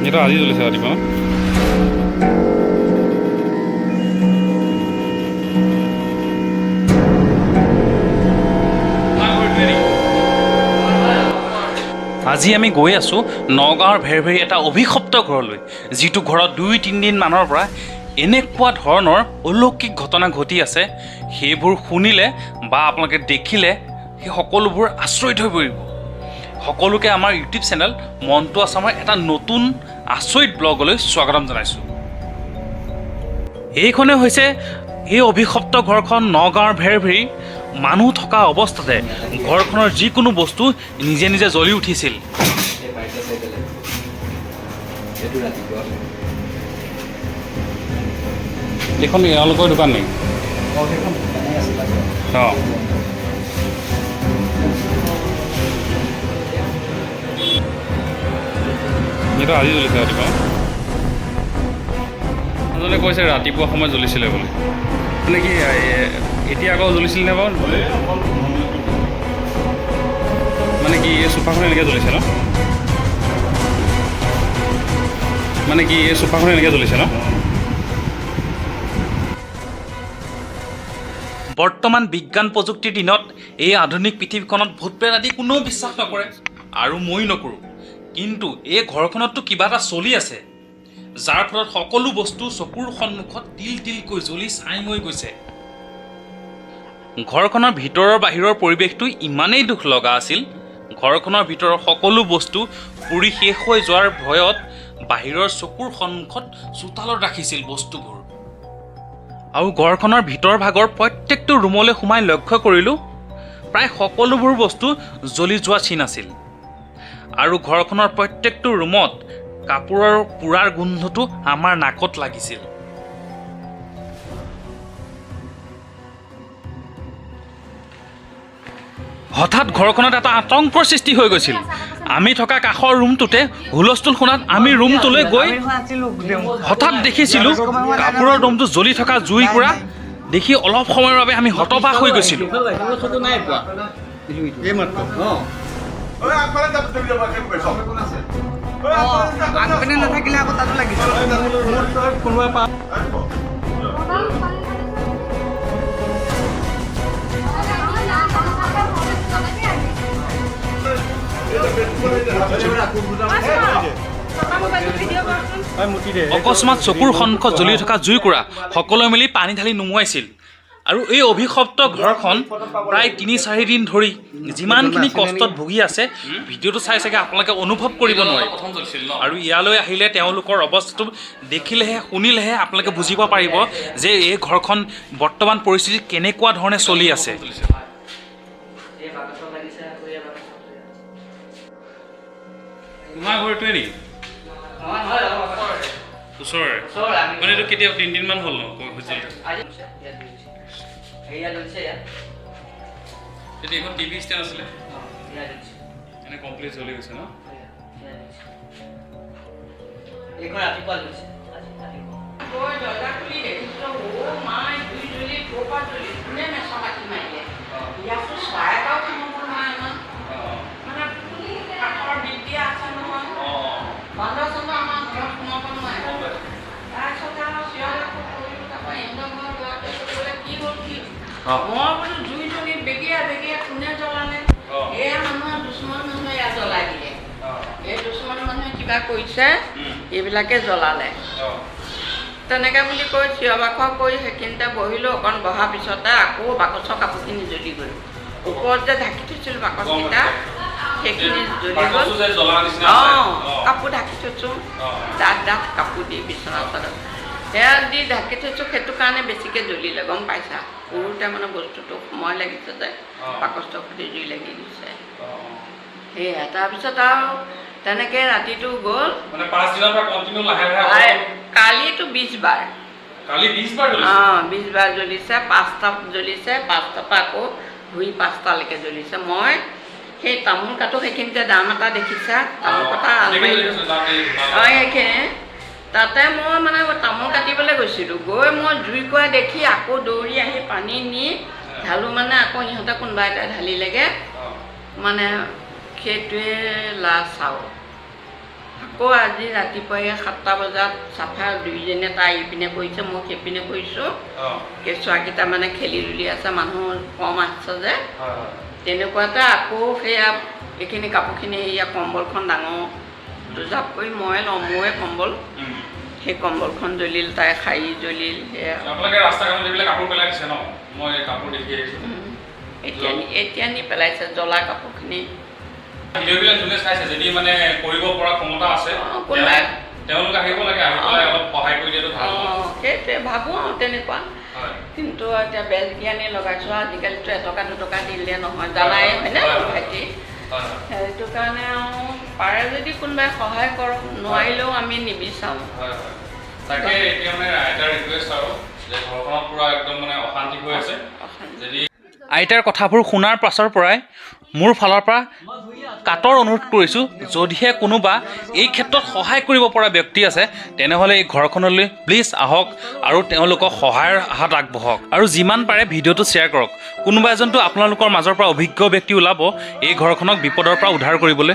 এটা আজি জ্বলিছে ৰাতিপুৱা আজি আমি গৈ আছোঁ নগাঁৱৰ ভেৰভেৰি এটা অভিশপ্ত ঘৰলৈ যিটো ঘৰত 2-3 দিন মানৰ পৰা এনেকুৱা ধৰণৰ অলৌকিক ঘটনা ঘটি আছে সেইবোৰ শুনিলে বা আপোনালোকে দেখিলে সেই সকলোবোৰ আচৰিত হৈ পৰিব সকলোকে আমাৰ ইউটিউব চেনেল মনটো আছামৰ এটা নতুন আচৰিত ব্লগলৈ স্বাগতম জনাইছোঁ এইখনে হৈছে এই অভিশপ্ত ঘৰখন নগাঁৱৰ ভেৰভেৰি মানুহ থকা অৱস্থাতে ঘৰখনৰ যিকোনো বস্তু নিজে নিজে জ্বলি উঠিছিল এইখন এওঁলোকৰ দোকান নেকি অঁ এইটো আজি জ্বলিছে ৰাতিপুৱা এজনে কৈছে ৰাতিপুৱা সময়ত জ্বলিছিলে বুলি মানে কি এতিয়া আকৌ জ্বলিছিল নে বাৰু মানে কি এই চোফাখন এনেকৈ জ্বলিছে ন মানে কি এই চোফাখন এনেকৈ জ্বলিছে ন বৰ্তমান বিজ্ঞান প্ৰযুক্তিৰ দিনত এই আধুনিক পৃথিৱীখনত ভূত প্ৰেত আদি কোনেও বিশ্বাস নকৰে আৰু ময়ো নকৰোঁ কিন্তু এই ঘৰখনততো কিবা এটা চলি আছে যাৰ ফলত সকলো বস্তু চকুৰ সন্মুখত তিল তিলকৈ জ্বলি ছাই হৈ গৈছে ঘৰখনৰ ভিতৰৰ বাহিৰৰ পৰিৱেশটো ইমানেই দুখ লগা আছিল ঘৰখনৰ ভিতৰৰ সকলো বস্তু পুৰি শেষ হৈ যোৱাৰ ভয়ত বাহিৰৰ চকুৰ সন্মুখত চোতালত ৰাখিছিল বস্তুবোৰ আৰু ঘৰখনৰ ভিতৰ ভাগৰ প্ৰত্যেকটো ৰুমলৈ সোমাই লক্ষ্য কৰিলোঁ প্ৰায় সকলোবোৰ বস্তু জ্বলি যোৱা চিন আছিল আৰু ঘৰখনৰ প্ৰত্যেকটো ৰুমত কাপোৰৰ পোৰাৰ গোন্ধটো আমাৰ নাকত লাগিছিল হঠাৎ ঘৰখনত এটা আতংকৰ সৃষ্টি হৈ গৈছিল আমি থকা কাষৰ ৰুমটোতে হুলস্থুল শুনাত আমি ৰুমটোলৈ গৈ হঠাৎ দেখিছিলোঁ কাপোৰৰ দমটো জ্বলি থকা জুইকুৰা দেখি অলপ সময়ৰ বাবে আমি হতবাক হৈ গৈছিলোঁ অকস্মাত চকুৰ সন্মুখত জ্বলি থকা জুইকুৰা সকলোৱে মিলি পানী ঢালি নুমুৱাইছিল আৰু এই অভিশপ্ত ঘৰখন প্ৰায় 3-4 দিন ধৰি যিমানখিনি কষ্টত ভুগি আছে ভিডিঅ'টো চাই চাগে আপোনালোকে অনুভৱ কৰিব নোৱাৰে আৰু ইয়ালৈ আহিলে তেওঁলোকৰ অৱস্থাটো দেখিলেহে শুনিলেহে আপোনালোকে বুজিব পাৰিব যে এই ঘৰখন বৰ্তমান পৰিস্থিতি কেনেকুৱা ধৰণে চলি আছে তোমাৰ ঘৰটোৱে নেকি ওচৰৰে মানে এইটো কেতিয়া 3 দিনমান হ'ল ন হৈছিল এতিয়া এখন টিভি ষ্টেণ্ড আছিলে এনে কমপ্লিট চলি গৈছে ন এইখন ৰাতিপুৱা লৈছে গৈ দৰ্জা খুলি দেখিছোঁ অ' মাই দুই জ্বলি ক'ৰপৰা জ্বলি কোনে মেচা মাতি মাৰিলে ইয়াতো চাহ এটাও খাব নোৱাৰে ইমান মানে কাঠৰ বিদ্যা আছে নহয় বান্দৰ চান্দৰ আমাৰ ঘৰত সোমাব নোৱাৰে তাৰপিছত আৰু চিঞৰ কৰিলোঁ তাৰপৰা ইহঁতৰ ঘৰত যোৱাতে ক'লে কি হ'ল কি মই বোলো জুই জ্বলি বেগীয়া বেগীয়া কোনে জ্বলালে এয়া মানুহৰ দুশ্মন মানুহে ইয়াত জ্বলাই দিলে এই দুশ্মন মানুহে কিবা কৰিছে এইবিলাকে জ্বলালে তেনেকৈ বুলি কৈ চিঞৰ বাখৰ কৰি সেইখিনিতে বহিলোঁ অকণ বহাৰ পিছতে আকৌ বাকচৰ কাপোৰখিনি জ্বলি গ'ল ওপৰত যে ঢাকি থৈছিলোঁ বাকচকেইটা সেইখিনি জ্বলি গ'ল অঁ কাপোৰ ঢাকি থৈছোঁ ডাঠ কাপোৰ দি বিচনা চাদৰ সেয়া দি ঢাকি থৈছোঁ সেইটো কাৰণে বেছিকৈ জ্বলিলে গম পাইছা সৰুতে মানে বস্তুটো সময় লাগিছে যে বাকচটো খুটি জুই লাগি দিছে সেয়া তাৰপিছত আৰু তেনেকৈ ৰাতিটো গ'ল কালিতো 20 বাৰ কালি 20 বাৰ জ্বলিছে অঁ 20 বাৰ জ্বলিছে 5টা জ্বলিছে 5টাৰ পৰা আকৌ ঘূৰি 5টালৈকে জ্বলিছে মই সেই তামোল কাটো সেইখিনিতে দাম এটা দেখিছা তামোল কটা অঁ সেইখিনি তাতে মই মানে তামোল কাটিবলৈ গৈছিলোঁ গৈ মই জুইকুৰা দেখি আকৌ দৌৰি আহি পানী নি ঢালোঁ মানে আকৌ সিহঁতে কোনোবা এটা ঢালিলেগৈ মানে সেইটোৱে লাষ্ট আৰু আকৌ আজি ৰাতিপুৱাই 7টা বজাত চাফা দুইজনে তাই ইপিনে কৰিছে মই সেইপিনে কৰিছোঁ কেঁচুৱাকেইটা মানে খেলি ধূলি আছে মানুহ কম আছে যে তেনেকুৱাতে আকৌ সেয়া এইখিনি কাপোৰখিনি এয়া কম্বলখন ডাঙৰ দুজাপ কৰি মই লওঁ মোৰে কম্বল সেই কম্বলখন জ্বলিল তাই শাৰী জ্বলিল সেয়া এতিয়া নি পেলাইছে জ্বলা কাপোৰখিনি সেইটোৱে ভাবোঁ আৰু তেনেকুৱা কিন্তু এতিয়া বেজ জ্ঞানী লগাইছোঁ আজিকালিতো এটকা দুটকা দিলে নহয় জানাই হয়নে ভাইটি সেইটো কাৰণে আৰু পাৰে যদি কোনোবাই সহায় কৰক নোৱাৰিলেও আমি নিবিচাৰোঁ তাকে এতিয়া মানে আইতাৰ ৰিকুৱেষ্ট আৰু যে ঘৰখনত পুৰা একদম মানে অশান্তি হৈ আছে যদি আইতাৰ কথাবোৰ শুনাৰ পাছৰ পৰাই মোৰ ফালৰ পৰা কাটৰ অনুৰোধ কৰিছোঁ যদিহে কোনোবা এই ক্ষেত্ৰত সহায় কৰিব পৰা ব্যক্তি আছে তেনেহ'লে এই ঘৰখনলৈ প্লিজ আহক আৰু তেওঁলোকক সহায়ৰ হাত আগবঢ়াওক আৰু যিমান পাৰে ভিডিঅ'টো শ্বেয়াৰ কৰক কোনোবা এজনটো আপোনালোকৰ মাজৰ পৰা অভিজ্ঞ ব্যক্তি ওলাব এই ঘৰখনক বিপদৰ পৰা উদ্ধাৰ কৰিবলৈ